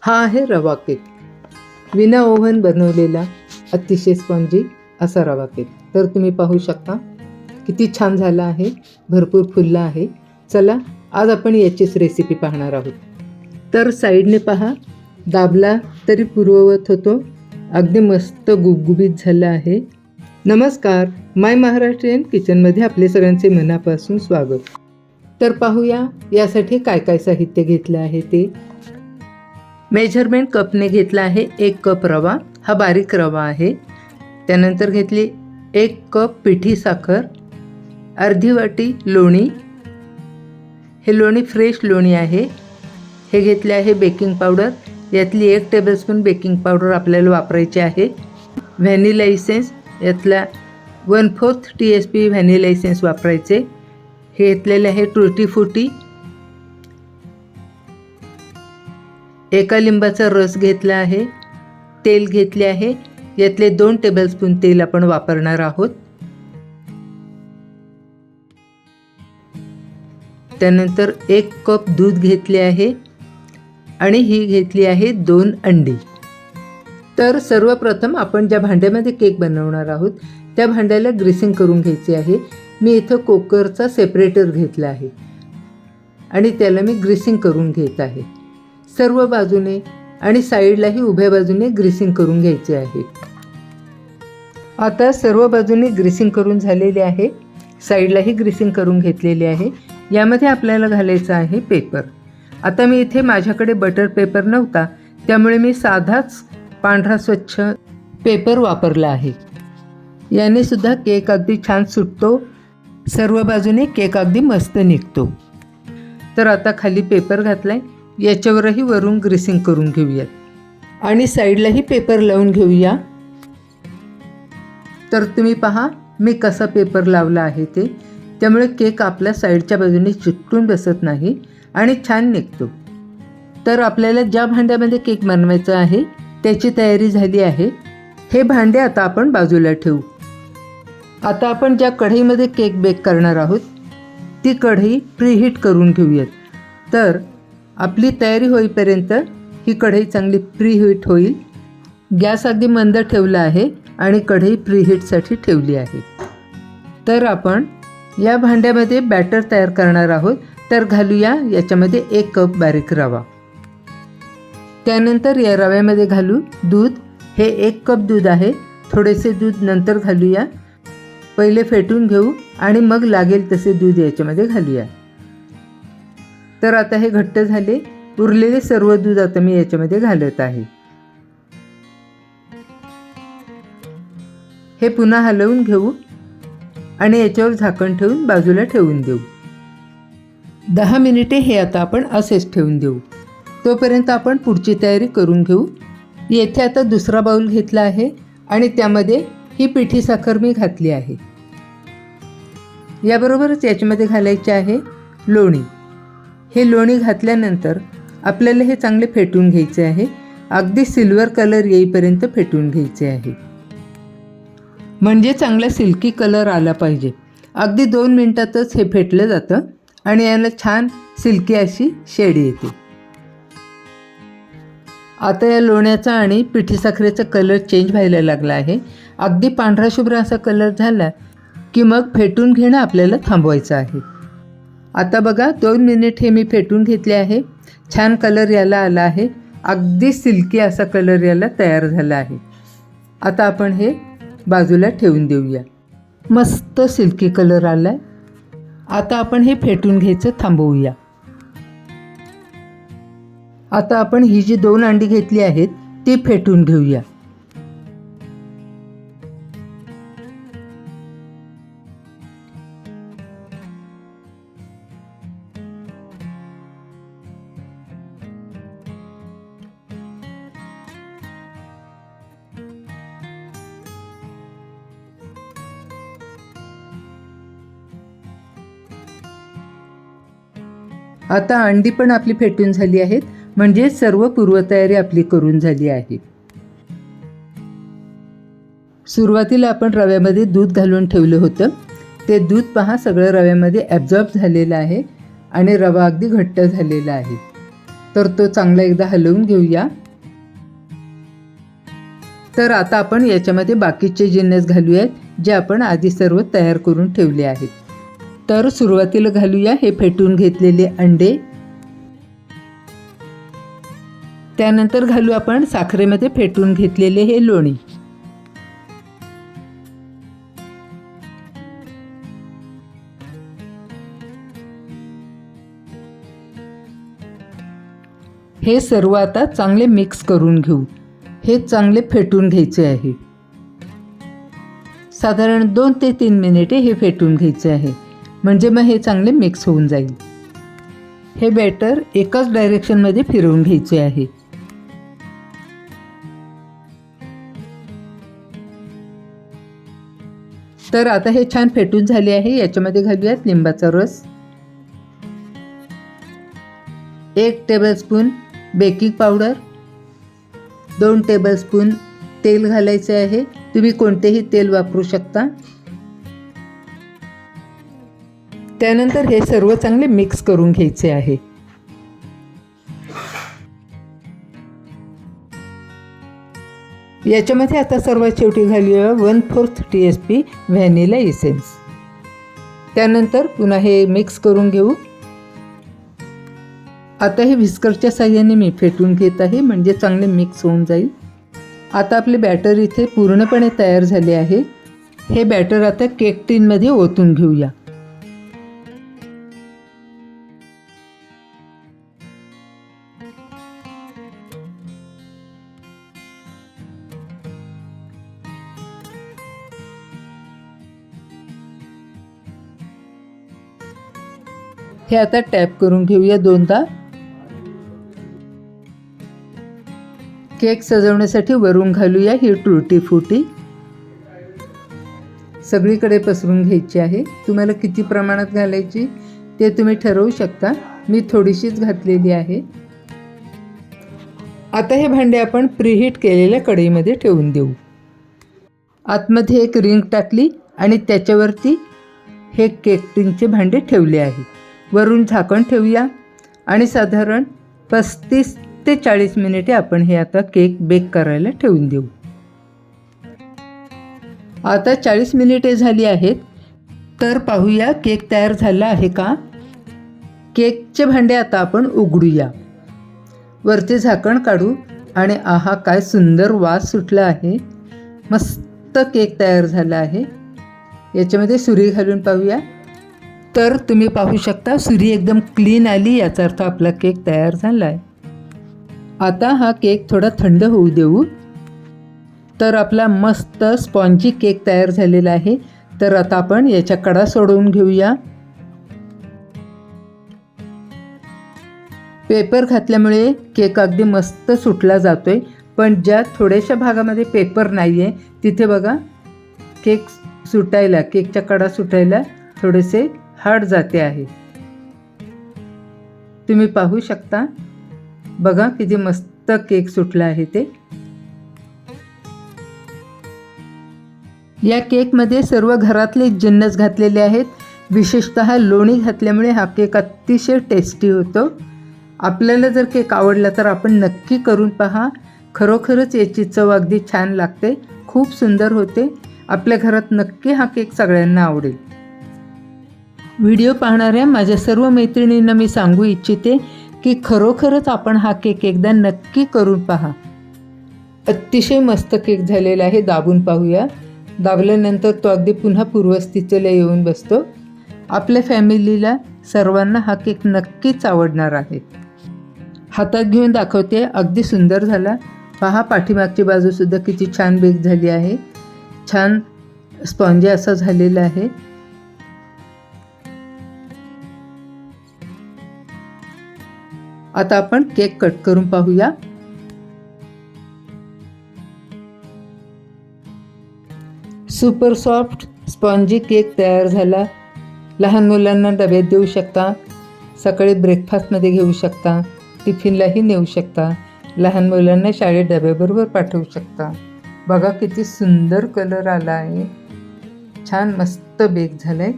हा आहे रवा केक. विना ओव्हन बनवलेला अतिशय स्पॉन्जी असा रवा केक. तर तुम्ही पाहू शकता किती छान झाला आहे, भरपूर फुलला आहे. चला आज आपण याचीच रेसिपी पाहणार आहोत. तर साईडने पहा, दाबला तरी पूर्ववत होतो. अगदी मस्त गुबगुबीत झालं आहे. नमस्कार, माय महाराष्ट्रीयन किचनमध्ये आपले सगळ्यांचे मनापासून स्वागत. तर पाहूया यासाठी काय काय साहित्य घेतलं आहे ते. मेजरमेंट कपने घेतला आहे 1 कप रवा, हा बारीक रवा आहे. त्यानंतर घेतली 1 कप पिठी साखर, अर्धी वाटी लोणी, हे लोणी फ्रेश लोणी आहे. हे घेतले आहे बेकिंग पावडर, यातली 1 टेबलस्पून बेकिंग पावडर आपल्याला वापरायची आहे. व्हॅनिला इसेन्स, यातला 1/4 TSP व्हॅनिला इसेन्स वापरायचे. हे घेतलेले आहे टुटी फ्रुटी, 1 लिंबाचा रस घेतला आहे. तेल घेतले आहे, यातले 2 टेबलस्पून तेल आपण वापरणार आहोत. त्यानंतर 1 कप दूध घेतले आहे आणि ही घेतली आहे 2 अंडी. तर सर्वप्रथम आपण ज्या भांड्यामध्ये केक बनवणार आहोत त्या भांड्याला ग्रीसिंग करून घ्यायचे आहे. मी इथं कुकरचा सेपरेटर घेतला आहे आणि त्याला मी ग्रीसिंग करून घेत आहे. सर्व बाजूने आणि साईडलाही उभ्या बाजूने ग्रीसिंग करून घ्यायचे आहे. आता सर्व बाजूने ग्रीसिंग करून झालेले आहे, साईडलाही ग्रीसिंग करून घेतलेले आहे. यामध्ये आपल्याला घालायचं आहे पेपर. आता मी इथे माझ्याकडे बटर पेपर नव्हता, त्यामुळे मी साधाच पांढरा स्वच्छ पेपर वापरला आहे. याने सुद्धा केक अगदी छान सुटतो, सर्व बाजूने केक अगदी मस्त निघतो. तर आता खाली पेपर घातलाय, याच्यावरही वरून ग्रीसिंग करून घेऊयात आणि साईडलाही पेपर लावून घेऊया. तर तुम्ही पहा मी कसा पेपर लावला आहे ते, त्यामुळे केक आपल्या साईडच्या बाजूने चिटकून बसत नाही आणि छान निघतो. तर आपल्याला ज्या भांड्यामध्ये केक बनवायचा आहे त्याची तयारी झाली आहे. हे भांडे आता आपण बाजूला ठेवू. आता आपण ज्या कढईमध्ये केक बेक करणार आहोत ती कढई प्रीहीट करून घेऊयात. तर आपली तयारी होईपर्यंत ही कढई चांगली प्रीहीट होईल. गॅस अगदी मंद ठेवला आहे आणि कढई प्रीहीटसाठी ठेवली आहे. तर आपण या भांड्यामध्ये बॅटर तयार करणार आहोत. तर घालूया याच्यामध्ये 1 कप बारीक रवा. त्यानंतर या रव्यामध्ये घालू दूध. हे 1 कप दूध आहे. थोडेसे दूध नंतर घालूया. पहिले फेटून घेऊ आणि मग लागेल तसे दूध याच्यामध्ये घालूया. तर आता हे घट्ट झाले. उरलेले सर्व दूध आता मी याच्यामध्ये घालत आहे. हे पुन्हा हलवून घेऊ आणि याच्यावर झाकण ठेवून बाजूला ठेवून देऊ. 10 मिनिटे हे आता आपण असेच ठेवून देऊ. तोपर्यंत आपण पुढची तयारी करून घेऊ. येथे आता दुसरा बाउल घेतला आहे आणि त्यामध्ये ही पिठी साखर मी घातली आहे. याबरोबरच याच्यामध्ये घालायचे आहे लोणी. हे लोणी घातल्यानंतर आपल्याला हे चांगले फेटून घ्यायचे आहे. अगदी सिल्वर कलर येईपर्यंत फेटून घ्यायचे आहे, म्हणजे चांगला सिल्की कलर आला पाहिजे. अगदी 2 मिनिटातच हे फेटलं जातं आणि याला छान सिल्की अशी शेड येते. आता या लोण्याचा आणि पिठी साखरेचा कलर चेंज व्हायला लागला आहे. अगदी पांढरा शुभ्र असा कलर झाला की मग फेटून घेणं आपल्याला थांबवायचं आहे. आता बघा 2 मिनिट हे मी फेटून घेतले आहे. छान कलर याला आला आहे. अगदी सिल्की असा कलर याला तयार झाला आहे. आता आपण हे बाजूला ठेवून देऊया. मस्त सिल्की कलर आला आहे. आता आपण हे फेटून घ्यायचं थांबवूया. आता आपण ही जी 2 अंडी घेतली आहेत ती फेटून घेऊया. आता अंडी पण आपली फेटून झाली आहेत, म्हणजे सर्व पूर्वतयारी आपली करून झाली आहे. सुरुवातीला आपण रव्यामध्ये दूध घालून ठेवलं होतं, ते दूध पहा सगळं रव्यामध्ये ॲब्झॉर्ब झालेलं आहे आणि रवा अगदी घट्ट झालेला आहे. तर तो चांगला एकदा हलवून घेऊया. तर आता आपण याच्यामध्ये बाकीचे जिन्नस घालूयात जे आपण आधी सर्व तयार करून ठेवले आहेत. तर सुरुवातीला घालूया हे फेटून घेतलेले अंडे. त्यानंतर घालू आपण साखरेमध्ये फेटून घेतलेले हे लोणी. हे सर्व आता चांगले मिक्स करून घेऊ. हे चांगले फेटून घ्यायचे आहे. साधारण 2 ते 3 मिनिटे हे फेटून घ्यायचे आहे, म्हणजे मग हे चांगले मिक्स होऊन जाईल. हे बॅटर एकाच डायरेक्शनमध्ये फिरवून घ्यायचे आहे. तर आता हे छान फेटून झाले आहे. याच्यामध्ये घालूयात लिंबाचा रस, 1 टेबलस्पून बेकिंग पावडर, 2 टेबलस्पून तेल घालायचे आहे. तुम्ही कोणतेही तेल वापरू शकता. त्यानंतर हे सर्व चांगले मिक्स करून घ्यायचे आहे. याच्यामध्ये आता सर्वात शेवटी घालूया 1/4 TSP व्हॅनिला इसेन्स. त्यानंतर पुन्हा हे मिक्स करून घेऊ. आता हे व्हिस्करच्या साहाय्याने मी फेटून घेत आहे, म्हणजे चांगले मिक्स होऊन जाईल. आता आपले बॅटर इथे पूर्णपणे तयार झाले आहे. हे बॅटर आता केक टिनमध्ये ओतून घेऊया. हे आता टॅप करून घेऊया 2दा. केक सजवण्यासाठी वरून घालूया ही टूटी फ्रुटी. सगळीकडे पसरून घ्यायची आहे. तुम्हाला किती प्रमाणात घालायची ते तुम्ही ठरवू शकता. मी थोडीशीच घातलेली आहे. आता हे भांडे आपण प्रीहीट केलेल्या कढईमध्ये ठेवून देऊ. आतमध्ये एक रिंग टाकली आणि त्याच्यावरती हे केक टिनचे भांडे ठेवले आहे. वरून झाकण ठेवूया आणि साधारण 35 ते 40 मिनिटे आपण हे आता केक बेक करायला ठेवून देऊ. आता 40 मिनिटे झाली आहेत. तर पाहूया केक तयार झाला आहे का. केकचे भांडे आता आपण उघडूया. वरचे झाकण काढू आणि आहा काय सुंदर वास सुटला आहे. मस्त केक तयार झाला आहे. याच्यामध्ये सुरी घालून पाहूया. तर तुम्ही पाहू शकता सुरी एकदम क्लीन आली, याचा अर्थ आपला केक तयार झाला आहे. आता हा केक थोडा थंड होऊ देऊ. तर आपला मस्त स्पॉन्जी केक तयार झालेला आहे. तर आता आपण याच्या कडा सोडवून घेऊया. पेपर घातल्यामुळे केक अगदी मस्त सुटला जातोय, पण ज्या थोड्याशा भागामध्ये पेपर नाही आहे तिथे बघा केक सुटायला, केकच्या कडा सुटायला थोडेसे हार्ड जाते आहे. तुम्ही पाहू शकता. बघा किती मस्त केक सुटला आहे ते. या केकमध्ये सर्व घरातले जिन्नस घातलेले आहेत. विशेषतः लोणी घातल्यामुळे हा केक अतिशय टेस्टी होतो. आपल्याला जर केक आवडला तर आपण नक्की करून पहा. खरोखरच याची चव अगदी छान लागते, खूप सुंदर होते. आपल्या घरात नक्की हा केक सगळ्यांना आवडेल. व्हिडिओ पाहणाऱ्या माझ्या सर्व मैत्रिणींना मी सांगू इच्छिते की खरोखरच आपण हा केक एकदा नक्की करून पहा. अतिशय मस्त केक झालेला आहे. दाबून पाहूया. दाबल्यानंतर तो अगदी पुन्हा पूर्वस्थितीला येऊन बसतो. आपल्या फॅमिलीला सर्वांना हा केक नक्कीच आवडणार आहे. हातात घेऊन दाखवते. अगदी सुंदर झाला. पहा पाठीमागची बाजूसुद्धा किती छान बेक झाली आहे. छान स्पॉन्जी असा झालेला आहे. आता आपण केक कट करून पाहूया. सुपर सॉफ्ट स्पॉन्जी केक तयार झाला. लहान मुलांना डब्यात देऊ शकता, सकाळी ब्रेकफास्टमध्ये घेऊ शकता, टिफिनलाही नेऊ शकता, लहान मुलांना शाळेत डब्याबरोबर पाठवू शकता. बघा किती सुंदर कलर आला आहे. छान मस्त बेक झालं आहे.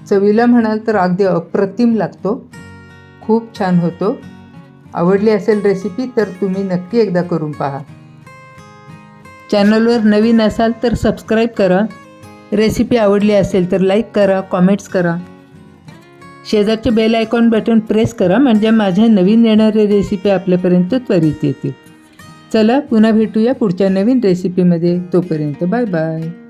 चवीला म्हणाल तर अगदी अप्रतिम लागतो. खूप छान होतो. आवडली असेल रेसिपी तर तुम्ही नक्की एकदा करून पहा. चॅनलवर नवीन असाल तर सबस्क्राईब करा. रेसिपी आवडली असेल तर लाईक करा, कॉमेंट्स करा. शेजारचे बेल आयकॉन बटन प्रेस करा म्हणजे माझ्या नवीन येणारे रेसिपी आपल्यापर्यंत त्वरित येतील. चला पुन्हा भेटूया पुढच्या नवीन रेसिपीमध्ये. तोपर्यंत बाय बाय.